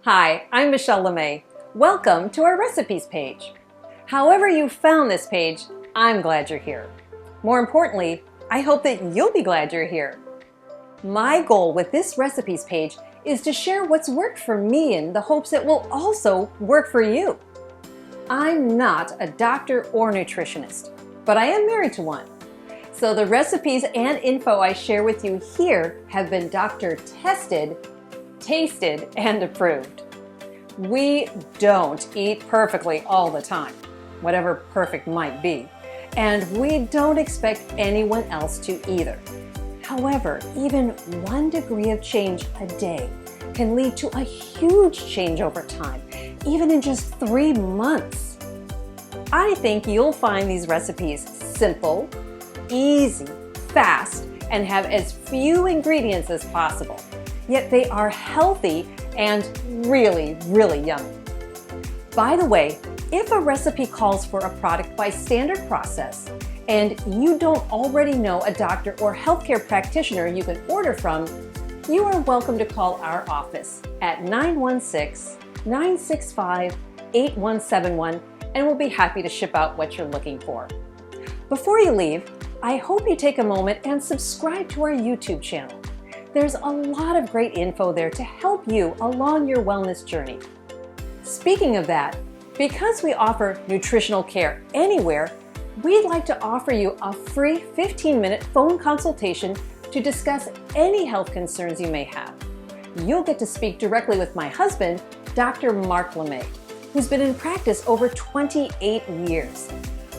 Hi, I'm Michelle LeMay. Welcome to our recipes page. However you found this page, I'm glad you're here. More importantly, I hope that you'll be glad you're here. My goal with this recipes page is to share what's worked for me in the hopes it will also work for you. I'm not a doctor or nutritionist, but I am married to one. So the recipes and info I share with you here have been doctor tested, tasted, and approved. We don't eat perfectly all the time, whatever perfect might be, and we don't expect anyone else to either. However, even 1 degree of change a day can lead to a huge change over time, even in just 3 months. I think you'll find these recipes simple, easy, fast, and have as few ingredients as possible. Yet they are healthy and really, really yummy. By the way, if a recipe calls for a product by standard process and you don't already know a doctor or healthcare practitioner you can order from, you are welcome to call our office at 916-965-8171 and we'll be happy to ship out what you're looking for. Before you leave, I hope you take a moment and subscribe to our YouTube channel. There's a lot of great info there to help you along your wellness journey. Speaking of that, because we offer nutritional care anywhere, we'd like to offer you a free 15-minute phone consultation to discuss any health concerns you may have. You'll get to speak directly with my husband, Dr. Mark LeMay, who's been in practice over 28 years.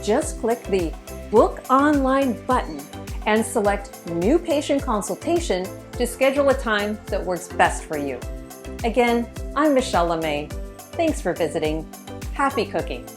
Just click the Book Online button and select New Patient Consultation to schedule a time that works best for you. Again, I'm Michelle LeMay. Thanks for visiting. Happy cooking.